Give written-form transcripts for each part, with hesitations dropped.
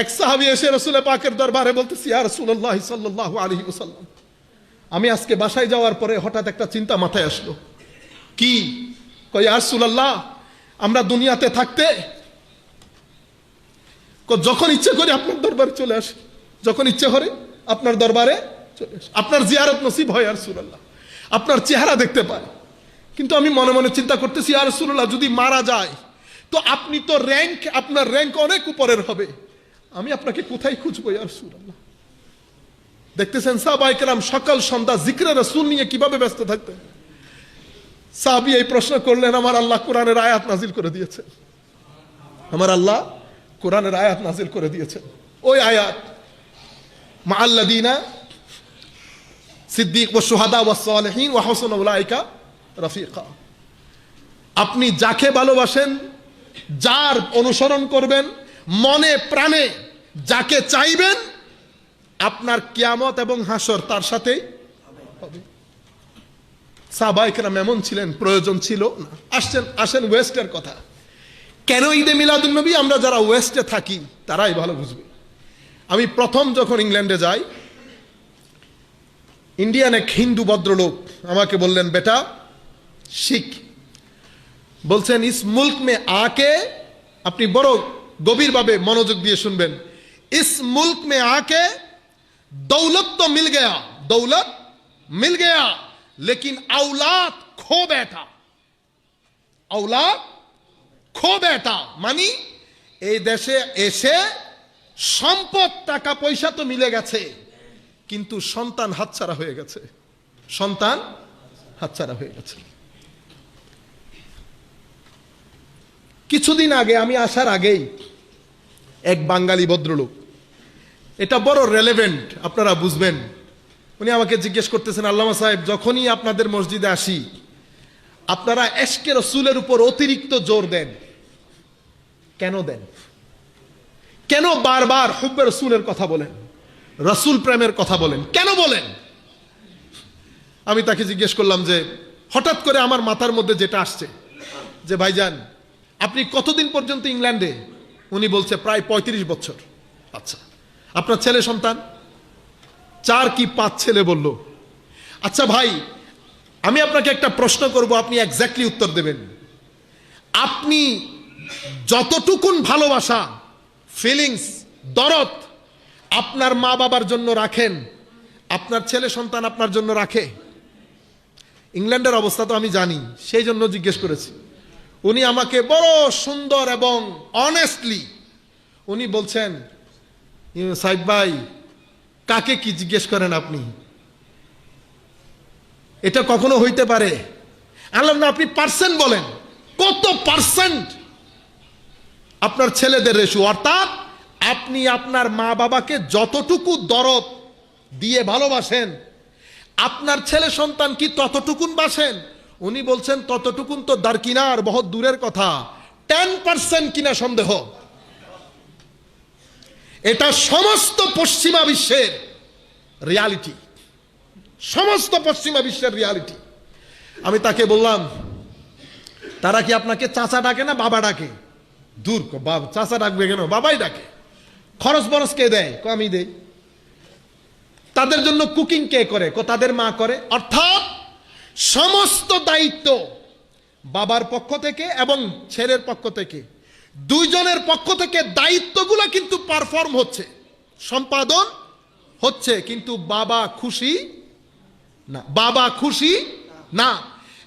এক সাহাবী এসে রাসূল পাকের দরবারে বলতেছে, ইয়া রাসূলুল্লাহ সাল্লাল্লাহু আলাইহি ওয়াসাল্লাম, আমি আজকে বাসায় যাওয়ার পরে হঠাৎ একটা চিন্তা মাথায় আসলো। কি? কয়, ইয়া রাসূলুল্লাহ, আমরা দুনিয়াতে থাকতে যখন ইচ্ছে করি আপনার দরবারে চলে আসি, যখন ইচ্ছে করে আপনার দরবারে চলে আসি, আপনার জিয়ারত নসিব হয় ইয়া রাসূলুল্লাহ, আপনার চেহারা দেখতে পাই। কিন্তু আমি মনে মনে চিন্তা করতেছি, ইয়া রাসূলুল্লাহ, যদি মারা যায় তো আপনি তো আপনার র্যাঙ্ক অনেক উপরের হবে, আমি আপনাকে কোথায় খুঁজবো ইয়া রাসূলুল্লাহ? দেখতেছেন সাহাবায়ে কেরাম সকাল সন্ধ্যা জিকরে রাসূল নিয়ে কিভাবে ব্যস্ত থাকতেন। সাহাবী এই প্রশ্ন করলেন, আমার আল্লাহ কোরআনের আয়াত নাজিল করে দিয়েছেন, আমার আল্লাহ কোরআনের আয়াত নাজিল করে দিয়েছেন। ওই আয়াত, মাআল্লাযীনা সিদ্দীক ওয়া শুহাদা ওয়াস সালিহিন ওয়া হাসুনা উলাইকা রাফিকা। আপনি যাকে ভালোবাসেন, যার অনুসরণ করবেন, মনে প্রাণে যাকে চাইবেন, আপনার কিয়ামত এবং হাসর তার সাথেই হবে। সাহাবায়ে কেরাম এমন ছিলেন, প্রয়োজন ছিল না। আসেন ওয়েস্টের কথা। কেন ঈদে মিলাদুন নবী? আমরা যারা ওয়েস্টে থাকি তারাই ভালো বুঝবে। আমি প্রথম যখন ইংল্যান্ডে যাই, ইন্ডিয়ান এক হিন্দু ভদ্রলোক আমাকে বললেন, বেটা শিখ, বলছেন ইস মুল্ক মে আকে, আপনি বড় গভীরভাবে মনোযোগ দিয়ে শুনবেন, ইস মুল্ক মে আকে দৌলত তো মিল গয়া, দৌলত মিল গয়া, লেকিন औलाद खो बैठा, औलाद खो बैठा। মানি এই দেশে এসে সম্পদ টাকা পয়সা তো মিলে গেছে, কিন্তু সন্তান হাতছাড়া হয়ে গেছে, সন্তান হাতছাড়া হয়ে গেছে। কিছুদিন আগে, আমি আসার আগেই, এক বাঙালি ভদ্রলোক, এটা বড় রেলেভেন্ট, আপনারা বুঝবেন, উনি আমাকে জিজ্ঞেস করতেছেন, আল্লামা সাহেব, যখনই আপনাদের মসজিদে আসি আপনারা এশকে রসুলের উপর অতিরিক্ত জোর দেন, কেন দেন? কেন বারবার হুব্বে রসুলের কথা বলেন, রসুল প্রেমের কথা বলেন, কেন বলেন? আমি তাকে জিজ্ঞেস করলাম যে হঠাৎ করে আমার মাথার মধ্যে যেটা আসছে, যে ভাইজান আপনি কতদিন পর্যন্ত ইংল্যান্ডে? উনি বলছে প্রায় 35 বছর। আচ্ছা, আপনার ছেলে সন্তান? 4 কি 5 ছেলে বলল। আচ্ছা ভাই, আমি আপনাকে একটা প্রশ্ন করব, আপনি এক্স্যাক্টলি উত্তর দেবেন। আপনি যতটুকুন ভালোবাসা, ফিলিংস, দরদ আপনার মা বাবার জন্য রাখেন, আপনার ছেলে সন্তান আপনার জন্য রাখে? ইংল্যান্ডের অবস্থা তো আমি জানি, সেই জন্য জিজ্ঞেস করেছি। উনি আমাকে বড় সুন্দর এবং অনেস্টলি উনি বলছেন, সাইদ ভাই, কাকে কি জিজ্ঞেস করেন আপনি? এটা কখনো হইতে পারে? আল্লাহ না, আপনি পার্সেন্ট বলেন, কত পার্সেন্ট আপনার ছেলেদের রেশু, অর্থাৎ আপনি আপনার মা বাবাকে যতটুকু দরদ দিয়ে ভালোবাসেন, আপনার ছেলে সন্তান কি ততটুকুন বাসেন? উনি বলছেন ততটুকুন তো দারকিনার, বহুত দূরের কথা, 10% কিনা সন্দেহ। এটা সমস্ত পশ্চিমা বিশ্বের রিয়ালিটি, সমস্ত পশ্চিমা বিশ্বের রিয়ালিটি। আমি তাকে বললাম, তারা কি আপনাকে চাচা ডাকে না বাবা ডাকে? দূর, চাচা ডাকবে কেন, বাবাই ডাকে। খরচ বরচ কে দেয়? আমি দেই। তাদের জন্য কুকিং কে করে? তাদের মা করে। অর্থাৎ সমস্ত দায়িত্ব বাবার পক্ষ থেকে এবং ছেলের পক্ষ থেকে, দুইজনের পক্ষ থেকে দায়িত্বগুলো কিন্তু পারফর্ম হচ্ছে, সম্পাদন হচ্ছে, কিন্তু বাবা খুশি না, বাবা খুশি না।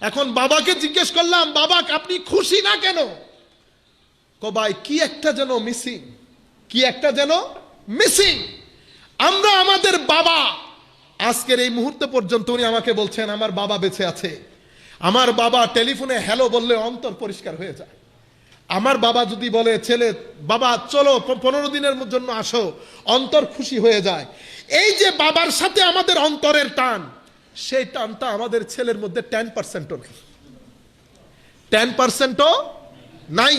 এখন বাবাকে জিজ্ঞেস করলাম, বাবা আপনি খুশি না কেন? ভাই কি একটা যেন মিসিং, কি একটা যেন মিসিং। আমরা আমাদের বাবা, আজকের এই মুহূর্তে পর্যন্ত উনি আমাকে বলছেন আমার বাবা বেঁচে আছে, আমার বাবা টেলিফোনে হ্যালো বললে অন্তর পরিষ্কার হয়ে যায়। আমার বাবা যদি বলে ছেলে বাবা চলো 15 দিনের জন্য আসো, অন্তর খুশি হয়ে যায়। এই যে বাবার সাথে আমাদের অন্তরের টান, সেই টানটা আমাদের ছেলের মধ্যে 10%ও নেই, 10%ও নাই।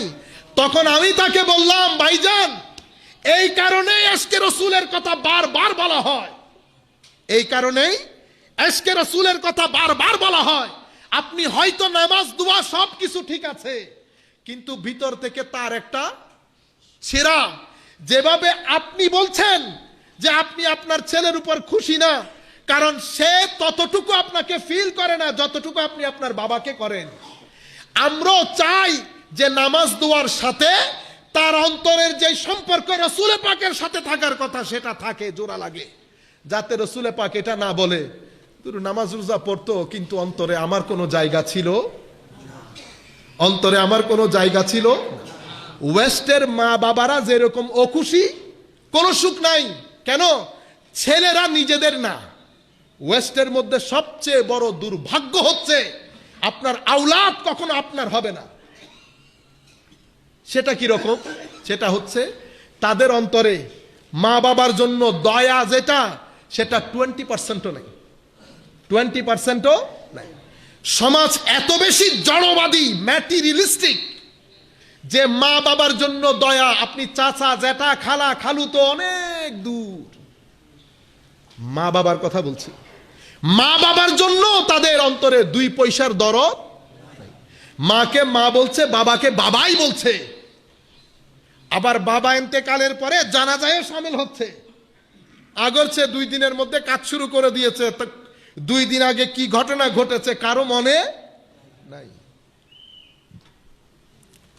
তখন আমি তাকে বললাম, ভাইজান এই কারণেই আজকে রসুলের কথা বারবার বলা হয়, এই কারণেই আজকে রসুলের কথা বারবার বলা হয়। আপনি হয়তো নামাজ দোয়া সব কিছু ঠিক আছে, কিন্তু ভিতর থেকে তার একটা ছেঁড়া, যেভাবে আপনি বলছেন যে আপনি আপনার ছেলের উপর খুশি না, কারণ সে ততটুকু আপনাকে ফিল করে না যতটুকু আপনি আপনার বাবাকে করেন। আমরাও চাই যে নামাজ দোয়ার সাথে তার অন্তরের যে সম্পর্ক রসুল পাকের সাথে থাকার কথা সেটা থাকে, জোড়া লাগে, যাতে রসুল পাক এটা না বলে নামাজ রোজা পড়তো কিন্তু অন্তরে আমার কোনো জায়গা ছিল, অন্তরে আমার কোনো জায়গা ছিল। ওয়েস্টের মা বাবারা যেরকম অখুশি, কোনো সুখ নাই। কেন? ছেলেরা নিজেদের না। ওয়েস্টের মধ্যে সবচেয়ে বড় দুর্ভাগ্য হচ্ছে আপনার আওলাদ কখনো আপনার হবে না। সেটা কি রকম? সেটা হচ্ছে তাদের অন্তরে মা বাবার জন্য দয়া যেটা, সেটা 20%ও নেই, 20%ও নাই। সমাজ এত বেশি জড়বাদী, ম্যাটেরিয়ালিস্টিক, যে মা বাবার জন্য দয়া, আপনি চাচা জ্যাঠা খালা খালু তো অনেক দূর, মা বাবার কথা বলছি, মা বাবার জন্য তাদের অন্তরে 2 পয়সার দরদ। মাকে মা বলছে, বাবাকে বাবাই বলছে। আবার বাবা ইন্তেকালের পরে জানাজায় শামিল হচ্ছে। আগরছে 2 দিনের মধ্যে কাজ শুরু করে দিয়েছে, 2 দিন আগে কি ঘটনা ঘটেছে কারো মনে নাই।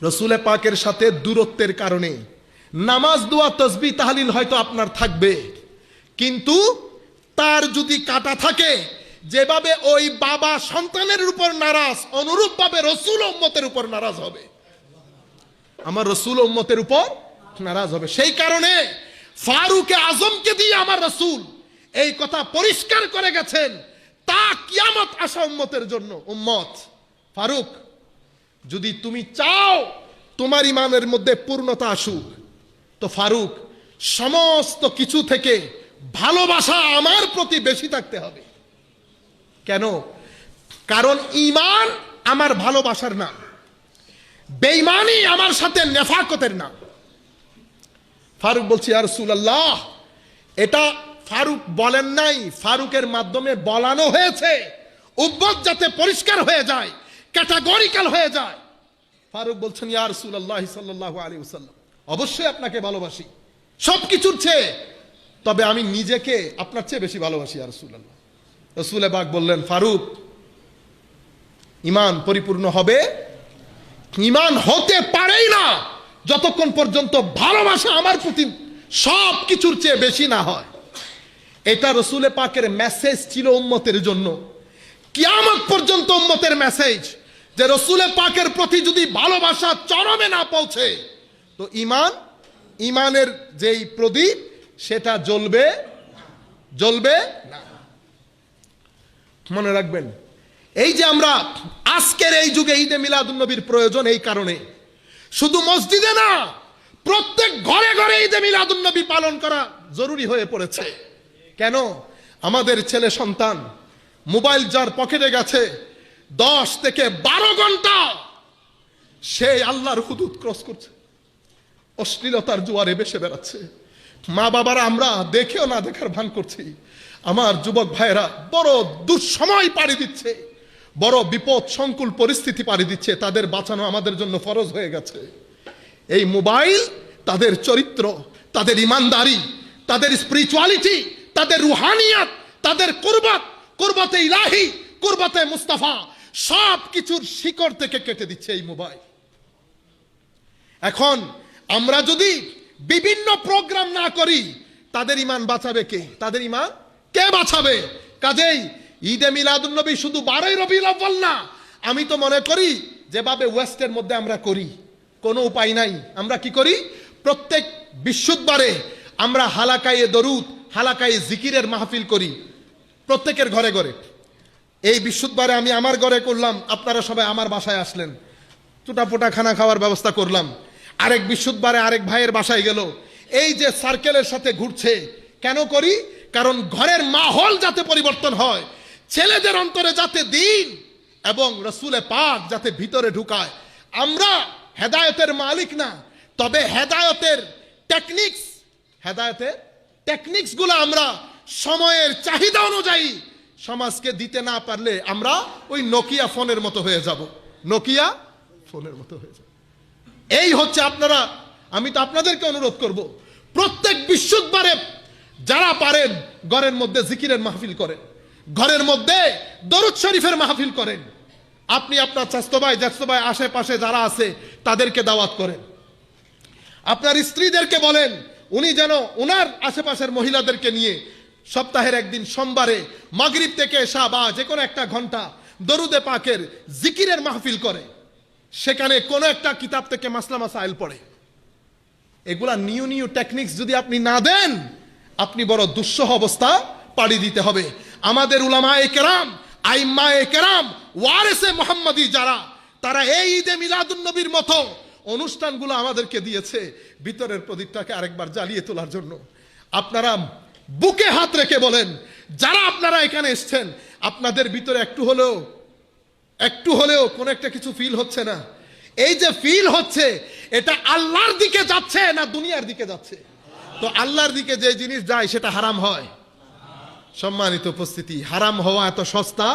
রসুল পাকের সাথে দূরত্বের কারণে নামাজ দোয়া তসবিহ তাহলিল হয়তো আপনার থাকবে, কিন্তু তার যদি কাটা থাকে, যেভাবে ওই বাবা সন্তানের উপর নারাজ, অনুরূপ ভাবে রসুল উম্মতের উপর নারাজ হবে। আমার রসুল উম্মতের উপর নারাজ হবে। সেই কারণে ফারুক আজমকে দিয়ে আমার রসুল এই কথা পরিষ্কার করে গেছেন, তা কিয়ামত আসা উম্মতের জন্য। উম্মত ফারুক, যদি তুমি চাও তোমার ইমানের মধ্যে পূর্ণতা আসুক, তো ফারুক সমস্ত কিছু থেকে ভালোবাসা আমার প্রতি বেশি থাকতে হবে। কেন? কারণ ঈমান আমার ভালোবাসার নাম, বেঈমানি আমার সাথে নেফাকতের নাম। ফারুক বলছি, ইয়া রাসূলুল্লাহ, এটা ফারুক বলেন নাই, ফারুকের মাধ্যমে বলানো হয়েছে, উম্মত যাতে পরিষ্কার হয়ে যায়, ক্যাটাগরিক্যাল হয়ে যায়। ফারুক বলছেন, ইয়া রাসূলুল্লাহ সাল্লাল্লাহু আলাইহি ওয়াসাল্লাম, অবশ্যই আপনাকে ভালোবাসি সবকিছুর চেয়ে, তবে আমি নিজেকে আপনার চেয়ে বেশি ভালোবাসি ইয়া রাসূলুল্লাহ। রাসূল পাক বললেন, ফারুক, ঈমান পরিপূর্ণ হবে, ঈমান হতে পারেই না যতক্ষণ পর্যন্ত ভালোবাসা আমার প্রতি সব কিছুর চেয়ে বেশি না হয়। এটা রসুল পাকের মেসেজ ছিল উম্মতের জন্য, কিয়ামত পর্যন্ত উম্মতের মেসেজ, যে রসুল পাকের প্রতি যদি ভালোবাসা চরমে না পৌঁছে, তো ঈমানের যেই প্রদীপ সেটা জ্বলবে না। মনে রাখবেন, এই যে আমরা আজকের এই যুগে ঈদে মিলাদুন্নবীর প্রয়োজন এই কারণে, শুধু মসজিদে না, প্রত্যেক ঘরে ঘরে ঈদে মিলাদুন্নবী পালন করা জরুরি হয়ে পড়েছে। কেন? আমাদের ছেলে সন্তান মোবাইল যার পকেটে গেছে, 10 থেকে 12 ঘন্টা সে আল্লাহর হুদুদ ক্রস করছে, অশ্লীলতার জোয়ারে ভেসে বেড়াচ্ছে। মা বাবারা আমরা দেখেও না দেখার ভান করছি। আমার যুবক ভাইয়েরা বড় দুঃসময় পাড়ি দিচ্ছে, বড় বিপদ সংকুল পরিস্থিতি পাড়ি দিচ্ছে, তাদের বাঁচানো আমাদের জন্য ফরজ হয়ে গেছে। এই মোবাইল তাদের চরিত্র, তাদের ইমানদারি, তাদের স্পিরিচুয়ালিটি, তাদের রুহানিয়াত, তাদের কুরবাতে ইলাহি, কুরবাতে মুস্তাফা, সব কিছুর শিকড় থেকে কেটে দিচ্ছে এই মোবাইল। এখন আমরা যদি বিভিন্ন প্রোগ্রাম না করি, তাদের ঈমান বাঁচাবে কে? তাদের ঈমান কে বাঁচাবে? কাজেই ঈদে মিলাদুন্নবী শুধু 12ই রবিউল আউয়াল না, আমি তো মনে করি যেভাবে ওয়েস্টের মধ্যে আমরা করি, কোনো উপায় নাই। আমরা কি করি? প্রত্যেক বৃহস্পতিবারে আমরা হালাকায়ে দরুদ, হালাকায়ে জিকিরের মাহফিল করি প্রত্যেকের ঘরে ঘরে। এই বৃহস্পতিবারে আমি আমার ঘরে করলাম, আপনারা সবাই আমার বাসায় আসলেন, চুটাপুটা খানা খাওয়ার ব্যবস্থা করলাম। আরেক বৃহস্পতিবারে আরেক ভাইয়ের বাসায় গেল। এই যে সার্কেলের সাথে ঘুরছে, কেন করি? কারণ ঘরের মাহল যাতে পরিবর্তন হয়, ছেলেদের অন্তরে যাতে দিন এবং রসুলে পাক যাতে ভিতরে ঢুকায়। আমরা হেদায়েতের মালিক না, তবে হেদায়েতের টেকনিক্স গুলো আমরা সময়ের চাহিদা অনুযায়ী সমাজকে দিতে না পারলে আমরা ওই নোকিয়া ফোনের মতো হয়ে যাব, নোকিয়া ফোনের মতো হয়ে যাব। এই হচ্ছে আপনারা, আমি তো আপনাদেরকে অনুরোধ করব, প্রত্যেক বৃহস্পতিবারে যারা পারেন ঘরের মধ্যে জিকিরের মাহফিল করেন, ঘরের মধ্যে দরুদ শরীফের মাহফিল করেন। আপনি আপনার চাচতো ভাই জ্যাঠতো ভাই আশেপাশে যারা আছে তাদেরকে দাওয়াত করেন। আপনার স্ত্রীদেরকে বলেন উনি যেন ওনার আশেপাশের মহিলাদেরকে নিয়ে সপ্তাহের একদিন সোমবারে মাগরিব থেকে এশা বা যে কোনো একটা ঘন্টা দরুদে পাকের জিকিরের মাহফিল করে, সেখানে কোনো একটা কিতাব থেকে মাসলা মাসাইল পড়ে। এগুলা নিউ নিউ টেকনিক্স যদি আপনি না দেন, আপনি বড় দুঃসহ অবস্থা পাড়ি দিতে হবে। আমাদের উলামায়ে কেরাম, আইম্মায়ে কেরাম, ওয়ারেসে মুহাম্মাদি যারা, তারা এই ঈদে মিলাদুন নবীর মতো অনুষ্ঠানগুলো আমাদেরকে দিয়েছে ভিতরের প্রদীপটাকে আরেকবার জ্বালিয়ে তোলার জন্য। আপনারা বুকে হাত রেখে বলেন, যারা আপনারা এখানে এসেছেন, আপনাদের ভিতরে একটু হলেও কোন একটা কিছু ফিল হচ্ছে না? এই যে ফিল হচ্ছে, এটা আল্লাহর দিকে যাচ্ছে না দুনিয়ার দিকে যাচ্ছে? তো আল্লাহর দিকে যে জিনিস যায় সেটা হারাম হয়? সম্মানিত উপস্থিতি, হারাম হওয়া এত সস্তা